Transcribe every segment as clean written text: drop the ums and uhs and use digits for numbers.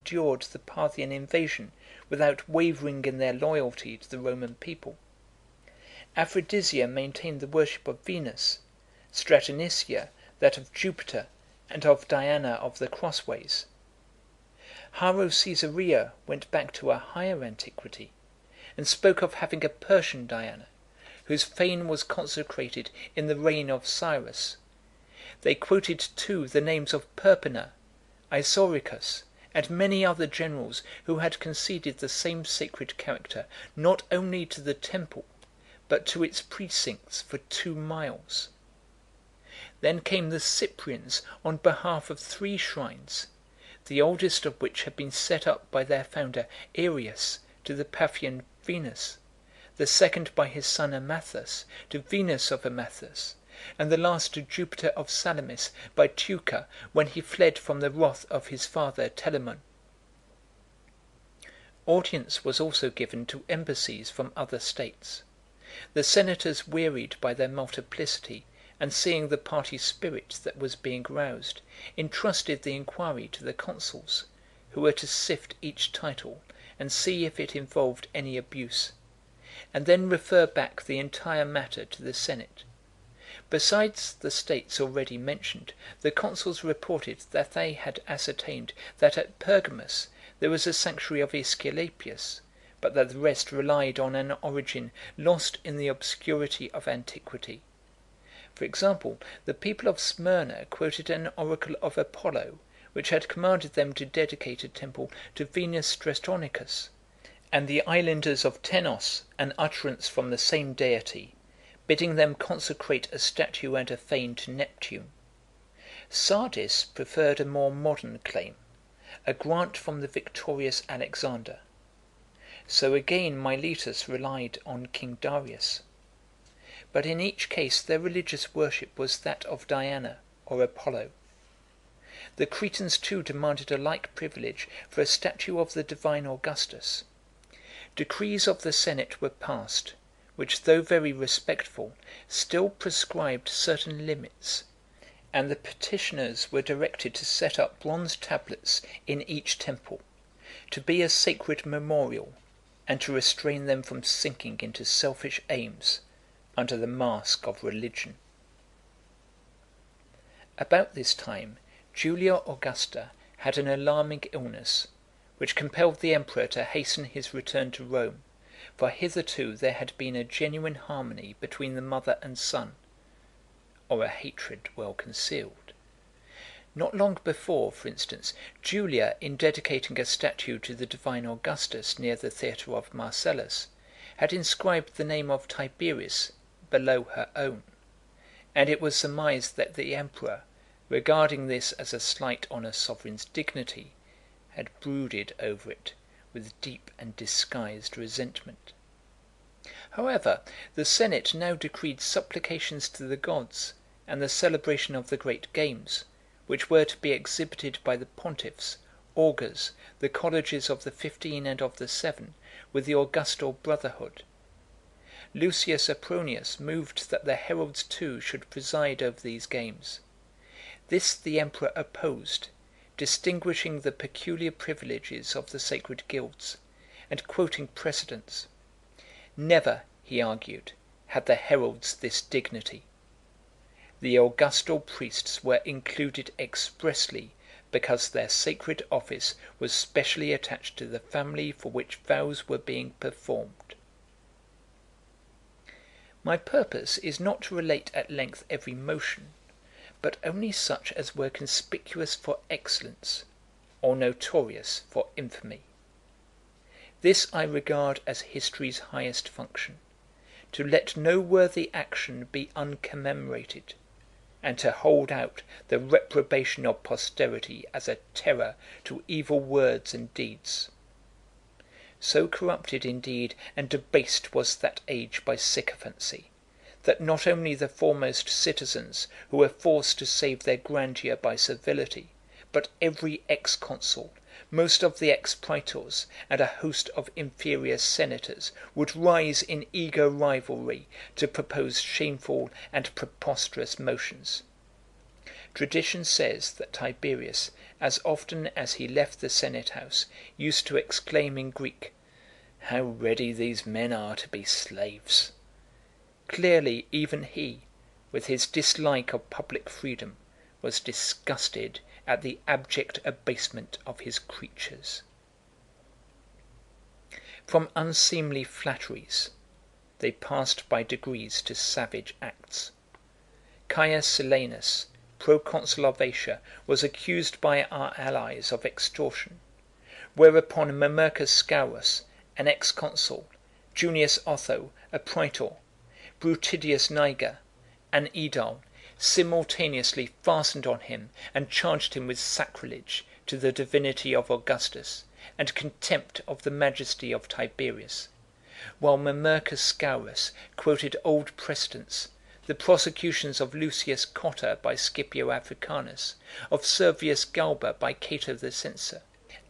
endured the Parthian invasion without wavering in their loyalty to the Roman people. Aphrodisia maintained the worship of Venus, Stratonicia that of Jupiter and of Diana of the Crossways. Haro Caesarea went back to a higher antiquity, and spoke of having a Persian Diana, whose fane was consecrated in the reign of Cyrus. They quoted too the names of Perpenna, Isauricus, and many other generals who had conceded the same sacred character not only to the temple, but to its precincts for 2 miles. Then came the Cyprians on behalf of 3 shrines, the oldest of which had been set up by their founder Arius to the Paphian Venus, the second by his son Amathus to Venus of Amathus, and the last to Jupiter of Salamis by Teucer when he fled from the wrath of his father Telamon. Audience was also given to embassies from other states. The senators, wearied by their multiplicity, and seeing the party spirit that was being roused, entrusted the inquiry to the consuls, who were to sift each title and see if it involved any abuse, and then refer back the entire matter to the Senate. Besides the states already mentioned, the consuls reported that they had ascertained that at Pergamus there was a sanctuary of Aesculapius, but that the rest relied on an origin lost in the obscurity of antiquity. For example, the people of Smyrna quoted an oracle of Apollo, which had commanded them to dedicate a temple to Venus Stratonicus, and the islanders of Tenos an utterance from the same deity, bidding them consecrate a statue and a fane to Neptune. Sardis preferred a more modern claim, a grant from the victorious Alexander. So again Miletus relied on King Darius. But in each case their religious worship was that of Diana or Apollo. The Cretans too demanded a like privilege for a statue of the divine Augustus. Decrees of the Senate were passed, which, though very respectful, still prescribed certain limits, and the petitioners were directed to set up bronze tablets in each temple, to be a sacred memorial, and to restrain them from sinking into selfish aims under the mask of religion. About this time, Julia Augusta had an alarming illness, which compelled the emperor to hasten his return to Rome, for hitherto there had been a genuine harmony between the mother and son, or a hatred well concealed. Not long before, for instance, Julia, in dedicating a statue to the divine Augustus near the theatre of Marcellus, had inscribed the name of Tiberius below her own, and it was surmised that the emperor, regarding this as a slight on a sovereign's dignity, had brooded over it with deep and disguised resentment. However, the Senate now decreed supplications to the gods and the celebration of the great games, which were to be exhibited by the pontiffs, augurs, the colleges of the 15 and of the 7, with the Augustal brotherhood. Lucius Apronius moved that the heralds too should preside over these games. This the emperor opposed, distinguishing the peculiar privileges of the sacred guilds, and quoting precedents. Never, he argued, had the heralds this dignity. The Augustal priests were included expressly because their sacred office was specially attached to the family for which vows were being performed. My purpose is not to relate at length every motion, but only such as were conspicuous for excellence, or notorious for infamy. This I regard as history's highest function, to let no worthy action be uncommemorated, and to hold out the reprobation of posterity as a terror to evil words and deeds. So corrupted indeed and debased was that age by sycophancy, that not only the foremost citizens, who were forced to save their grandeur by servility, but every ex-consul, most of the ex-praetors, and a host of inferior senators would rise in eager rivalry to propose shameful and preposterous motions. Tradition says that Tiberius, as often as he left the Senate house, used to exclaim in Greek, "How ready these men are to be slaves!" Clearly even he, with his dislike of public freedom, was disgusted at the abject abasement of his creatures. From unseemly flatteries, they passed by degrees to savage acts. Caius Silanus, proconsul of Asia, was accused by our allies of extortion; whereupon Mamercus Scaurus, an ex-consul, Junius Otho, a praetor, Brutidius Niger, an aedile, simultaneously fastened on him and charged him with sacrilege to the divinity of Augustus and contempt of the majesty of Tiberius, while Mamercus Scaurus quoted old precedents, the prosecutions of Lucius Cotta by Scipio Africanus, of Servius Galba by Cato the Censor,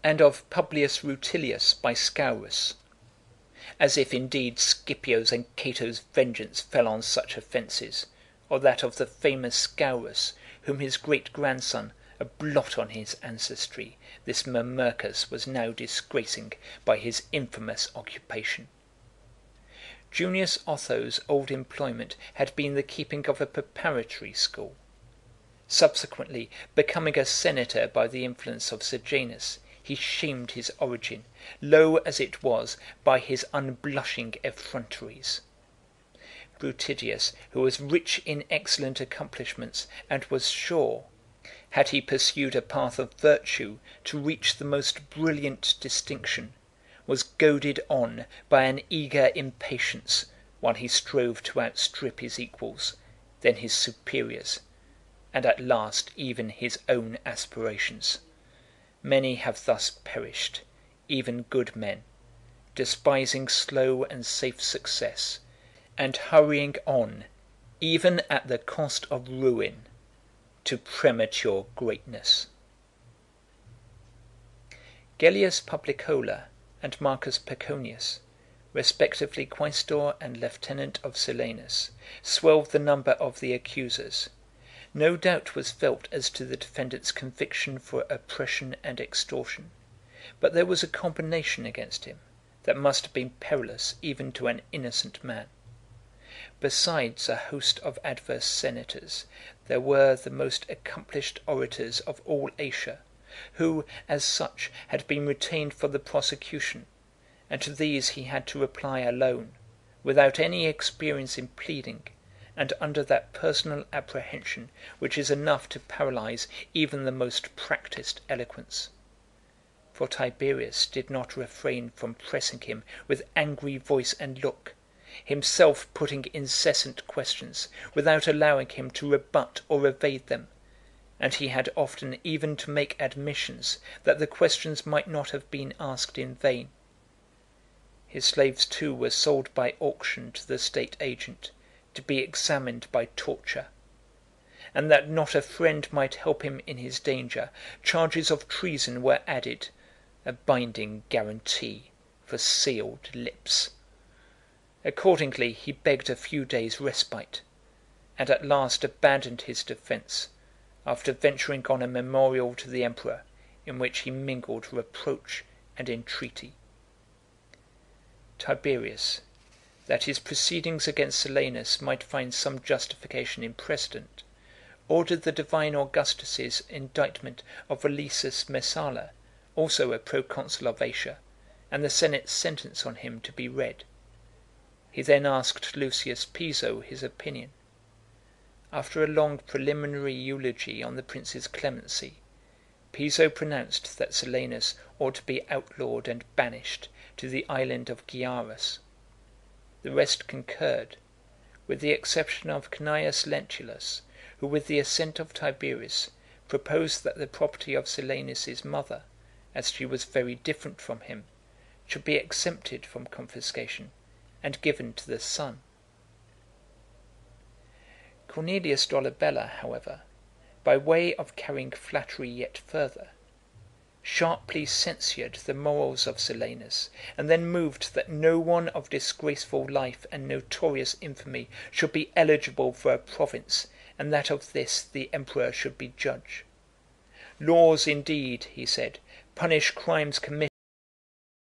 and of Publius Rutilius by Scaurus; as if indeed Scipio's and Cato's vengeance fell on such offences, or that of the famous Scaurus, whom his great-grandson, a blot on his ancestry, this Mamercus was now disgracing by his infamous occupation. Junius Otho's old employment had been the keeping of a preparatory school. Subsequently, becoming a senator by the influence of Sejanus, he shamed his origin, low as it was, by his unblushing effronteries. Brutidius, who was rich in excellent accomplishments, and was sure, had he pursued a path of virtue, to reach the most brilliant distinction, was goaded on by an eager impatience, while he strove to outstrip his equals, then his superiors, and at last even his own aspirations. Many have thus perished, even good men, despising slow and safe success, and hurrying on, even at the cost of ruin, to premature greatness. Gellius Publicola and Marcus Peconius, respectively quaestor and lieutenant of Silanus, swelled the number of the accusers. No doubt was felt as to the defendant's conviction for oppression and extortion, but there was a combination against him that must have been perilous even to an innocent man. Besides a host of adverse senators, there were the most accomplished orators of all Asia, who, as such, had been retained for the prosecution, and to these he had to reply alone, without any experience in pleading, and under that personal apprehension which is enough to paralyze even the most practised eloquence. For Tiberius did not refrain from pressing him with angry voice and look, himself putting incessant questions, without allowing him to rebut or evade them, and he had often even to make admissions that the questions might not have been asked in vain. His slaves too were sold by auction to the state agent, to be examined by torture; and that not a friend might help him in his danger, charges of treason were added, a binding guarantee for sealed lips. Accordingly he begged a few days' respite, and at last abandoned his defence, after venturing on a memorial to the emperor, in which he mingled reproach and entreaty. Tiberius, that his proceedings against Silanus might find some justification in precedent, ordered the divine Augustus's indictment of Valesius Messala, also a proconsul of Asia, and the senate's sentence on him to be read. He then asked Lucius Piso his opinion. After a long preliminary eulogy on the prince's clemency, Piso pronounced that Silanus ought to be outlawed and banished to the island of Gyarus. The rest concurred, with the exception of Cneius Lentulus, who, with the assent of Tiberius, proposed that the property of Silanus's mother, as she was very different from him, should be exempted from confiscation and given to the son. Cornelius Dolabella, however, by way of carrying flattery yet further, sharply censured the morals of Silanus, and then moved that no one of disgraceful life and notorious infamy should be eligible for a province and that of this the emperor should be judge. Laws indeed, he said, punish crimes committed